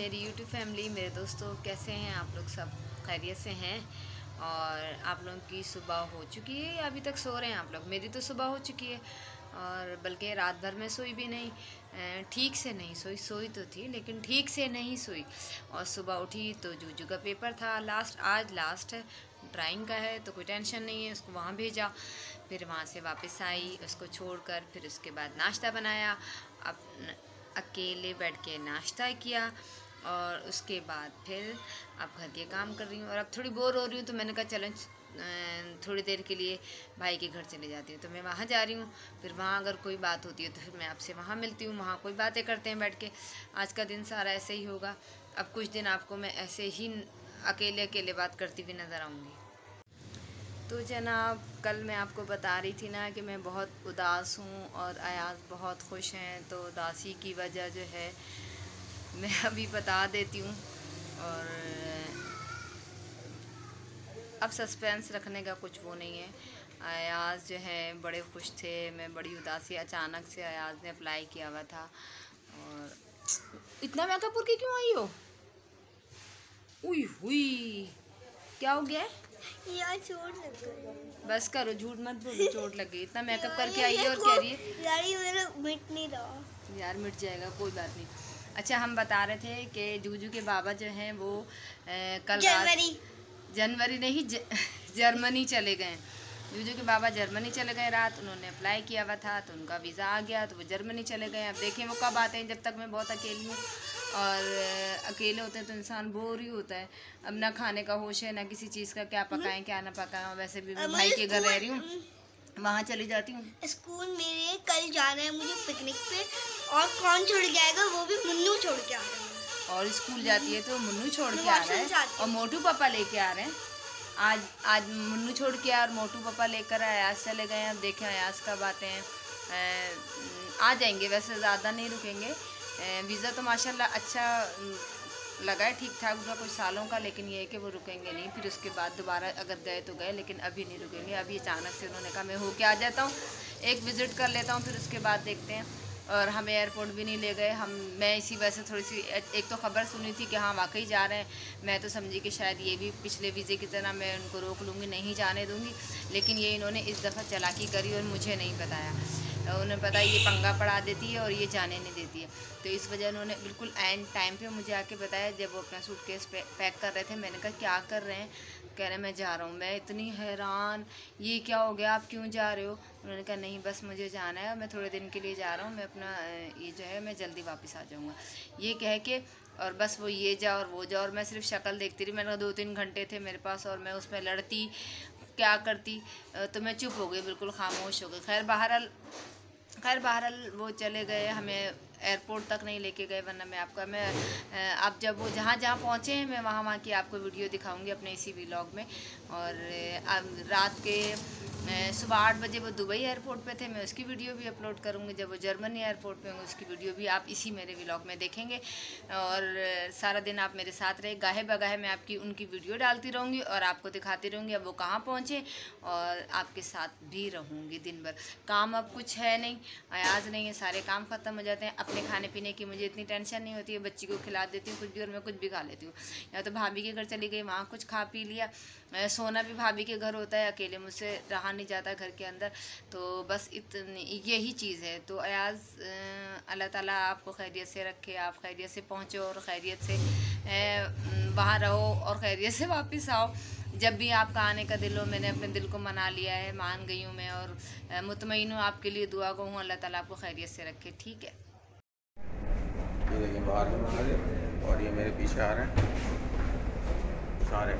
मेरी YouTube family, मेरे दोस्तों, कैसे हैं आप लोग? सब खैरियत से हैं? और आप लोगों की सुबह हो चुकी है या अभी तक सो रहे हैं आप लोग? मेरी तो सुबह हो चुकी है और बल्कि रात भर में सोई भी नहीं, ठीक से नहीं सोई। सोई तो थी लेकिन ठीक से नहीं सोई। और सुबह उठी तो जूजू का पेपर था, आज लास्ट है, ड्राइंग का है, तो कोई टेंशन नहीं है। उसको वहाँ भेजा, फिर वहाँ से वापस आई उसको छोड़कर, फिर उसके बाद नाश्ता बनाया, अब अकेले बैठ के नाश्ता किया और उसके बाद फिर अब घर के काम कर रही हूँ। और अब थोड़ी बोर हो रही हूँ तो मैंने कहा चलो थोड़ी देर के लिए भाई के घर चले जाती हूँ। तो मैं वहाँ जा रही हूँ, फिर वहाँ अगर कोई बात होती है तो फिर मैं आपसे वहाँ मिलती हूँ, वहाँ कोई बातें करते हैं बैठ के। आज का दिन सारा ऐसे ही होगा। अब कुछ दिन आपको मैं ऐसे ही अकेले अकेले बात करती हुई नज़र आऊँगी। तो जनाब, कल मैं आपको बता रही थी ना कि मैं बहुत उदास हूँ और अयाज़ बहुत खुश हैं। तो उदासी की वजह जो है मैं अभी बता देती हूँ। और अब सस्पेंस रखने का कुछ वो नहीं है। अयाज़ जो है बड़े खुश थे, मैं बड़ी उदासी। अचानक से अयाज़ ने अप्लाई किया हुआ था। और इतना मेकअप करके क्यों आई हो? उई हुई, क्या हो गया? यार चोट लग गई। बस करो, झूठ मत बोलो, चोट लग गई। इतना मेकअप करके आई है और कह रही है यार ये मेरा मिट नहीं रहा। यार मिट जाएगा, कोई बात नहीं। अच्छा, हम बता रहे थे कि जूजू के बाबा जो हैं वो कल जनवरी नहीं जर्मनी चले गए। जूजू के बाबा जर्मनी चले गए रात, उन्होंने अप्लाई किया हुआ था तो उनका वीज़ा आ गया तो वो जर्मनी चले गए। अब देखें वो कब आते हैं। जब तक मैं बहुत अकेली हूँ और अकेले होते हैं तो इंसान बोर ही होता है। अब ना खाने का होश है ना किसी चीज़ का, क्या पकाएं क्या ना पकाएं। वैसे भी मैं भाई के घर रह रही हूँ, वहाँ चली जाती हूँ। स्कूल मेरे कल जाना है मुझे पिकनिक पे, और कौन छोड़ के आएगा? वो भी मुन्नू छोड़ के आ रहा है। और स्कूल जाती है तो मुन्नू छोड़ के आ रहा है और मोटू पापा लेके आ रहे हैं। आज मुन्नू छोड़ के और मोटू पापा लेकर अयाज चले गए हैं। अब देखें अयाज कब आते हैं। आ जाएंगे, वैसे ज़्यादा नहीं रुकेंगे। वीज़ा तो माशाल्लाह अच्छा लगा है, ठीक ठाक उनका कुछ सालों का, लेकिन ये है कि वो रुकेंगे नहीं। फिर उसके बाद दोबारा अगर गए तो गए, लेकिन अभी नहीं रुकेंगे। अभी अचानक से उन्होंने कहा मैं होके आ जाता हूँ, एक विज़िट कर लेता हूँ, फिर उसके बाद देखते हैं। और हमें एयरपोर्ट भी नहीं ले गए। मैं इसी वजह से थोड़ी सी, एक तो ख़बर सुनी थी कि हाँ वाकई जा रहे हैं। मैं तो समझी कि शायद ये भी पिछले वीज़े की तरह मैं उनको रोक लूँगी, नहीं जाने दूँगी। लेकिन ये इन्होंने इस दफ़ा चालाकी करी और मुझे नहीं बताया। उन्हें पता ये पंगा पड़ा देती है और ये जाने नहीं देती है। तो इस वजह उन्होंने बिल्कुल एंड टाइम पे मुझे आके बताया, जब वो अपना सूटकेस पैक कर रहे थे। मैंने कहा क्या कर रहे हैं? कह रहे मैं जा रहा हूँ। मैं इतनी हैरान, ये क्या हो गया, आप क्यों जा रहे हो? उन्होंने कहा नहीं बस मुझे जाना है, मैं थोड़े दिन के लिए जा रहा हूँ, मैं अपना ये जो है मैं जल्दी वापस आ जाऊँगा, ये कह के। और बस वो ये जा और वो जा, और मैं सिर्फ शक्ल देखती रही। मैंने 2-3 घंटे थे मेरे पास और मैं उसमें लड़ती क्या करती, तो मैं चुप हो गई, बिल्कुल खामोश हो गई। खैर बहरहाल वो चले गए, हमें एयरपोर्ट तक नहीं लेके गए, वरना मैं आपका आप जब वो जहाँ पहुँचे हैं मैं वहाँ की आपको वीडियो दिखाऊंगी अपने इसी व्लॉग में। और रात के सुबह 8 बजे वो दुबई एयरपोर्ट पे थे, मैं उसकी वीडियो भी अपलोड करूँगी। जब वो जर्मनी एयरपोर्ट पे होंगे उसकी वीडियो भी आप इसी मेरे व्लॉग में देखेंगे। और सारा दिन आप मेरे साथ रहे, गाहे बगाहे मैं आपकी उनकी वीडियो डालती रहूँगी और आपको दिखाती रहूँगी अब वो कहाँ पहुँचे, और आपके साथ भी रहूँगी दिन भर। काम अब कुछ है नहीं, अयाज नहीं है, सारे काम ख़त्म हो जाते हैं। अपने खाने पीने की मुझे इतनी टेंशन नहीं होती है, बच्ची को खिला देती हूँ कुछ भी और मैं कुछ भी खा लेती हूँ। या तो भाभी के घर चली गई, वहाँ कुछ खा पी लिया। सोना भी भाभी के घर होता है, अकेले मुझसे रहा नहीं जाता घर के अंदर। तो बस इतनी यही चीज़ है। तो अयाज अल्लाह ताला आपको खैरियत से रखे, आप खैरियत से पहुँचो और खैरियत से वहाँ रहो और खैरियत से वापस आओ। जब भी आपका आने का दिल हो, मैंने अपने दिल को मना लिया है, मान गई हूँ मैं, और मुतमईन हूँ, आपके लिए दुआ को हूँ, अल्लाह ताला आपको खैरियत से रखे। ठीक है, ये देखिए बाहर, और ये मेरे पीछे आ रहे हैं सारे,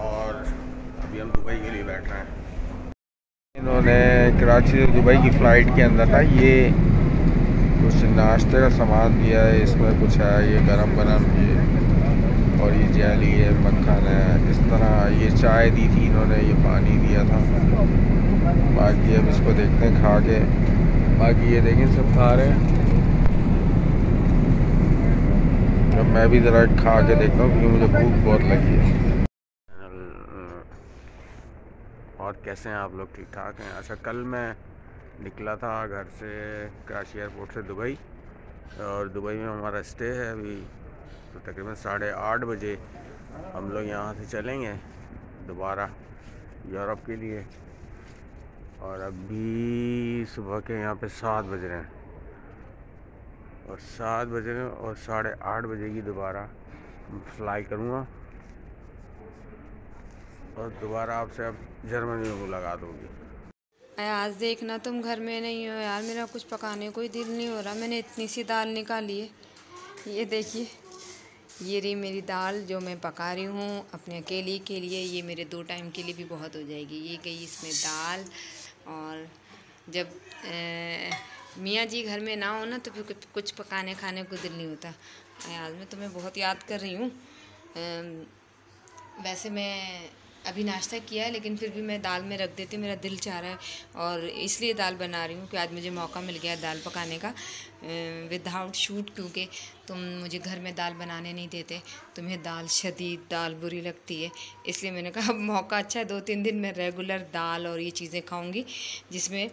और अभी हम दुबई के लिए बैठ रहे हैं। इन्होंने कराची से दुबई की फ़्लाइट के अंदर ना ये कुछ नाश्ते का सामान दिया है, इसमें कुछ है ये गरम ये, और ये जेली है, मक्खन है, इस तरह ये चाय दी थी इन्होंने, ये पानी दिया था। बाकी अब इसको देखते हैं खा के। बाकी ये देखें सब खा रहे हैं, अब मैं भी ज़रा खा के देखता हूँ क्योंकि मुझे भूख बहुत लगी है। और कैसे हैं आप लोग? ठीक ठाक हैं? अच्छा, कल मैं निकला था घर से, कराची एयरपोर्ट से दुबई, और दुबई में हमारा स्टे है अभी, तो तकरीबन 8:30 बजे हम लोग यहाँ से चलेंगे दोबारा यूरोप के लिए। और अभी सुबह के यहाँ पे 7 बज रहे हैं और 7 बज रहे हैं और 8:30 बजे की दोबारा फ्लाई करूँगा और दोबारा आपसे अब जर्मनी में मुलाकात होगी। आज देखना तुम घर में नहीं हो यार, मेरा कुछ पकाने को ही दिल नहीं हो रहा। मैंने इतनी सी दाल निकाली है, ये देखिए, ये रही मेरी दाल जो मैं पका रही हूँ अपने अकेले के लिए। ये मेरे 2 टाइम के लिए भी बहुत हो जाएगी। ये गई इसमें दाल। और जब मियाँ जी घर में ना हो ना तो फिर कुछ पकाने खाने को दिल नहीं होता। आज मैं तुम्हें बहुत याद कर रही हूँ। वैसे मैं अभी नाश्ता किया है लेकिन फिर भी मैं दाल में रख देती हूँ, मेरा दिल चाह रहा है और इसलिए दाल बना रही हूँ कि आज मुझे मौका मिल गया दाल पकाने का विदाउट शूट, क्योंकि तुम मुझे घर में दाल बनाने नहीं देते, तुम्हें दाल शदीद दाल बुरी लगती है। इसलिए मैंने कहा मौका अच्छा है, 2-3 दिन मैं रेगुलर दाल और ये चीज़ें खाऊंगी जिसमें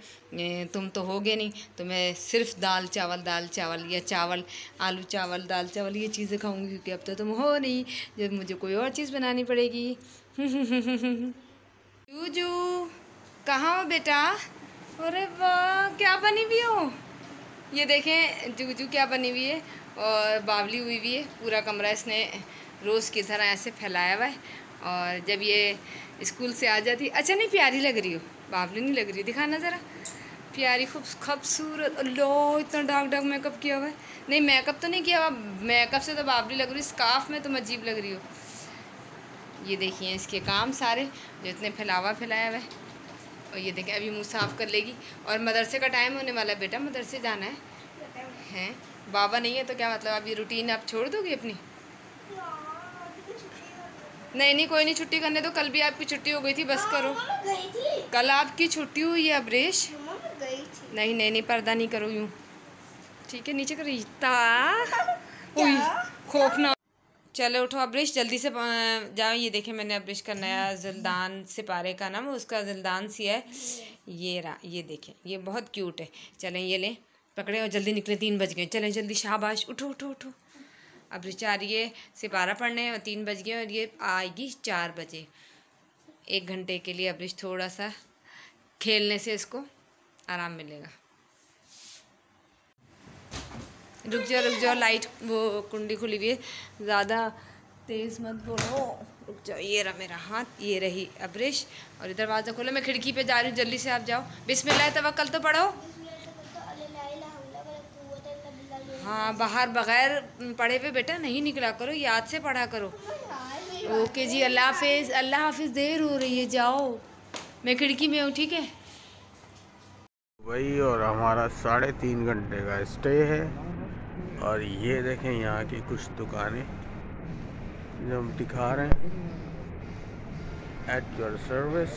तुम तो होगे नहीं, तो मैं सिर्फ दाल चावल या चावल आलू चावल दाल चावल ये चीज़ें खाऊंगी, क्योंकि अब तो तुम हो नहीं, जब मुझे कोई और चीज़ बनानी पड़ेगी। जूजू कहाँ हो बेटा? अरे वाह क्या बनी हुई हो, ये देखें जूजू क्या बनी हुई है और बावली हुई हुई है। पूरा कमरा इसने रोज़ की तरह ऐसे फैलाया हुआ है और जब ये स्कूल से आ जाती, अच्छा नहीं प्यारी लग रही हो, बावली नहीं लग रही, दिखाना ज़रा, प्यारी खूबसूरत। लो इतना डार्क मेकअप किया हुआ है। नहीं मेकअप तो नहीं किया हुआ, मेकअप से तो बावली लग रही, स्कार्फ में तुम अजीब लग रही हो। ये देखिए इसके काम सारे जो इतने फैलाया हुआ है। और ये देखें अभी मुँह साफ़ कर लेगी और मदरसे का टाइम होने वाला है बेटा, मदरसे जाना है हैं? बाबा नहीं है तो क्या मतलब अभी रूटीन आप छोड़ दोगे अपनी? नहीं कोई नहीं, छुट्टी करने दो, कल भी आपकी छुट्टी हो गई थी, बस करो। कल आपकी छुट्टी हुई है अब्रेश। नहीं पर्दा नहीं करो यूँ, ठीक है, नीचे करो। खौफनाक। चलो उठो अब्रिश, जल्दी से जाओ। ये देखें मैंने अब्रिश का नया ज़िलदान सिपारे का नाम उसका ज़िलदान सिया है, ये रहा, ये देखें, ये बहुत क्यूट है। चलें ये लें पकड़े और जल्दी निकले, 3 बज गए, चलें जल्दी, शाबाश, उठो। अब्रिश आ रही है सिपारा पढ़ने और 3 बज गए और ये आएगी 4 बजे। 1 घंटे के लिए अब्रिश थोड़ा सा खेलने से इसको आराम मिलेगा। रुक जाओ, लाइट वो कुंडी खुली हुई है, ज़्यादा तेज़ मत बोलो, रुक जाओ। ये रहा मेरा हाथ, ये रही अब्रिश और इधर दरवाज़ा खोलो, मैं खिड़की पे जा रही हूँ, जल्दी से आप जाओ। बिस्मिल्लाह तवक्कल तो पढ़ो। हाँ बाहर बग़ैर पढ़े पे बेटा नहीं निकला करो, याद से पढ़ा करो। ओके जी, अल्लाह हाफिज़, देर हो रही है, जाओ, मैं खिड़की में हूँ, ठीक है। वही और हमारा 3.5 घंटे का स्टे है और ये देखें यहाँ की कुछ दुकानें जो हम दिखा रहे हैं, एट योर सर्विस।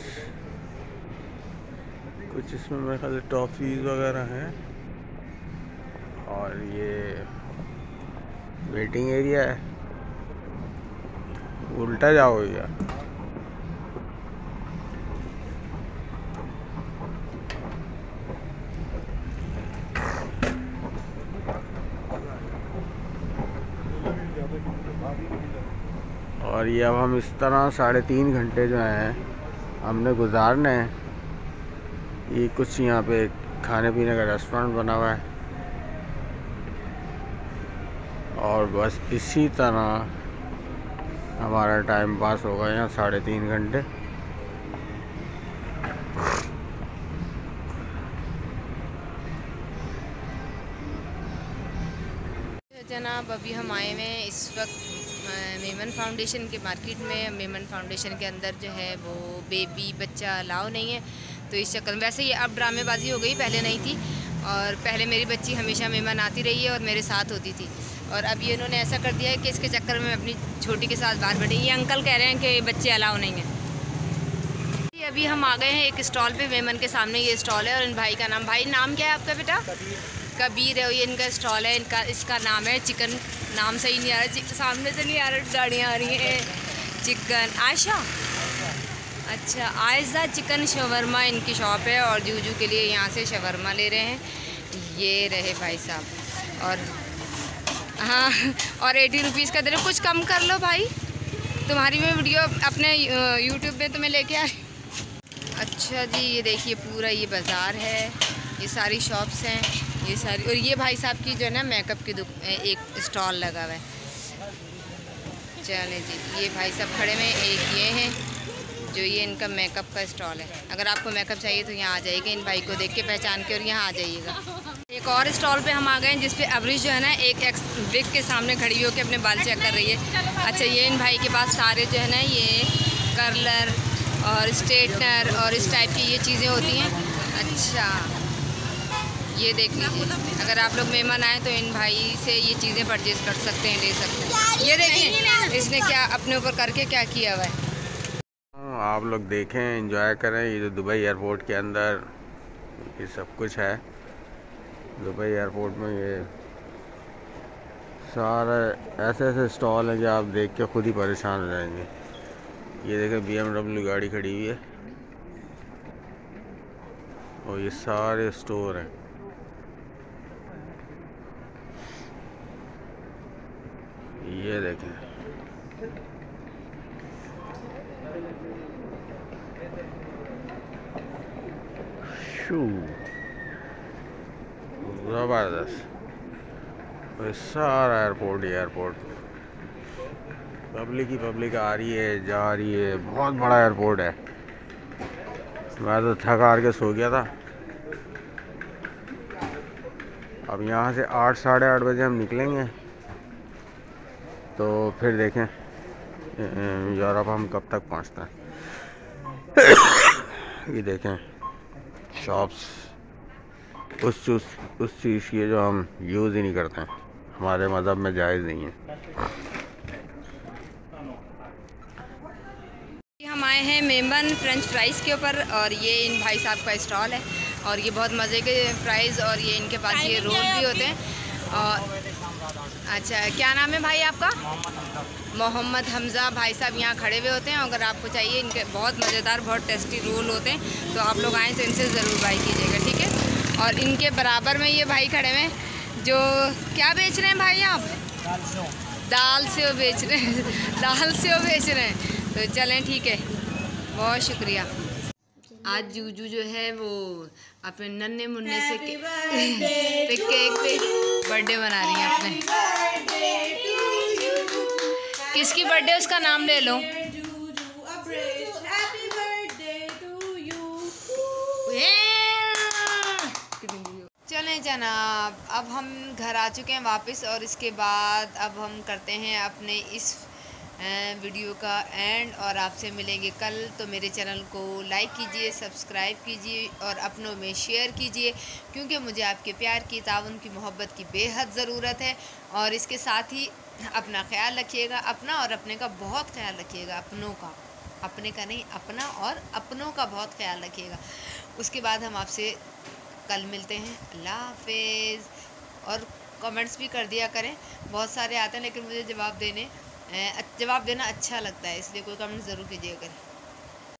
कुछ इसमें मेरे ख्याल से टॉफ़ीज़ वगैरह हैं और ये वेटिंग एरिया है। उल्टा जाओ यार, और ये अब हम इस तरह 3.5 घंटे जो हैं हमने गुजारने हैं। ये कुछ यहाँ पे खाने पीने का रेस्टोरेंट बना हुआ है और बस इसी तरह हमारा टाइम पास होगा यहाँ 3.5 घंटे। जनाब अभी हम आए हुए हैं इस वक्त मेमन फाउंडेशन के मार्केट में। मेमन फाउंडेशन के अंदर जो है वो बेबी बच्चा अलाउ नहीं है, तो इस चक्कर में, वैसे ये अब ड्रामेबाजी हो गई, पहले नहीं थी। और पहले मेरी बच्ची हमेशा मेमन आती रही है और मेरे साथ होती थी, और अब ये इन्होंने ऐसा कर दिया है कि इसके चक्कर में अपनी छोटी के साथ बाहर बैठी। ये अंकल कह रहे हैं कि बच्चे अलाउ नहीं है। अभी हम आ गए हैं एक स्टॉल पे, मेमन के सामने ये स्टॉल है और इन भाई का नाम, भाई नाम क्या है आपका बेटा? कबीर है, ये इनका स्टॉल है, इसका नाम है चिकन, नाम सही नहीं आ रहा, सामने से नहीं आ रहा, गाड़ियाँ आ रही हैं। चिकन आयशा, अच्छा आयशा चिकन शवरमा इनकी शॉप है और जूजू के लिए यहाँ से शवरमा ले रहे हैं। ये रहे भाई साहब, और हाँ, और 80 रुपीज़ का दे रहे, कुछ कम कर लो भाई, तुम्हारी मैं वीडियो अपने यूट्यूब पे तुम्हें लेके आ रही। अच्छा जी, ये देखिए पूरा ये बाज़ार है, ये सारी शॉप्स हैं, ये सारी, और ये भाई साहब की जो है ना मेकअप की एक स्टॉल लगा हुआ है। चलें जी, ये भाई साहब खड़े में, एक ये हैं जो ये इनका मेकअप का स्टॉल है। अगर आपको मेकअप चाहिए तो यहाँ आ जाइएगा, इन भाई को देख के पहचान के, और यहाँ आ जाइएगा। एक और स्टॉल पे हम आ गए हैं जिस पे अबरीश जो है ना एक विग के सामने खड़ी होकर अपने बाल चेक कर रही है। अच्छा, ये इन भाई के पास सारे जो है ना ये कर्लर और स्ट्रेटनर और इस टाइप की ये चीज़ें होती हैं। अच्छा, ये देख लीजिए, अगर आप लोग मेहमान आए तो इन भाई से ये चीज़ें परचेज़ कर सकते हैं, ले सकते हैं। ये देखिए इसने क्या अपने ऊपर करके क्या किया हुआ है। आप लोग देखें, एंजॉय करें। ये जो दुबई एयरपोर्ट के अंदर ये सब कुछ है, दुबई एयरपोर्ट में ये सारे ऐसे ऐसे स्टॉल हैं कि आप देख के खुद ही परेशान हो जाएंगे। ये देखें BMW गाड़ी खड़ी हुई है और ये सारे स्टोर हैं। ये देखें, ज़बरदस्त, सारा एयरपोर्ट पब्लिक ही पब्लिक आ रही है, जा रही है। बहुत बड़ा एयरपोर्ट है। मैं तो थक हार के सो गया था। अब यहाँ से 8 साढ़े 8 बजे हम निकलेंगे, तो फिर देखें यूरोप हम कब तक पहुँचते हैं। ये देखें शॉप्स उस चीज़ की जो हम यूज़ ही नहीं करते हैं, हमारे मज़हब में जायज़ नहीं है। हम आए हैं मेमन फ्रेंच फ्राइज़ के ऊपर, और ये इन भाई साहब का स्टॉल है, और ये बहुत मज़े के फ्राइज़, और ये इनके पास ये रोल भी होते हैं। और अच्छा, क्या नाम है भाई आपका? मोहम्मद हमज़ा। भाई साहब यहाँ खड़े हुए होते हैं। अगर आपको चाहिए, इनके बहुत मज़ेदार बहुत टेस्टी रोल होते हैं, तो आप लोग आएँ तो इनसे ज़रूर बाई कीजिएगा, ठीक है। और इनके बराबर में ये भाई खड़े हुए जो क्या बेच रहे हैं भाई आप? दाल सेव बेच रहे हैं। दाल सेव बेच रहे हैं, तो चलें ठीक है, बहुत शुक्रिया। आज जूजू जो है वो अपने नन्हे मुन्ने से केक पे बर्थडे मना रही है अपने। किसकी बर्थडे उसका नाम ले लो। चलें जनाब, अब हम घर आ चुके हैं वापस, और इसके बाद अब हम करते हैं अपने इस वीडियो का एंड, और आपसे मिलेंगे कल। तो मेरे चैनल को लाइक कीजिए, सब्सक्राइब कीजिए और अपनों में शेयर कीजिए, क्योंकि मुझे आपके प्यार की, ताउन की, मोहब्बत की बेहद ज़रूरत है। और इसके साथ ही अपना ख्याल रखिएगा, अपना और अपने का बहुत ख्याल रखिएगा, अपनों का, अपने का नहीं, अपना और अपनों का बहुत ख्याल रखिएगा। उसके बाद हम आपसे कल मिलते हैं। अल्लाह हाफिज़। और कमेंट्स भी कर दिया करें, बहुत सारे आते हैं लेकिन मुझे जवाब देना अच्छा लगता है, इसलिए कोई कमेंट ज़रूर कीजिएगा करें।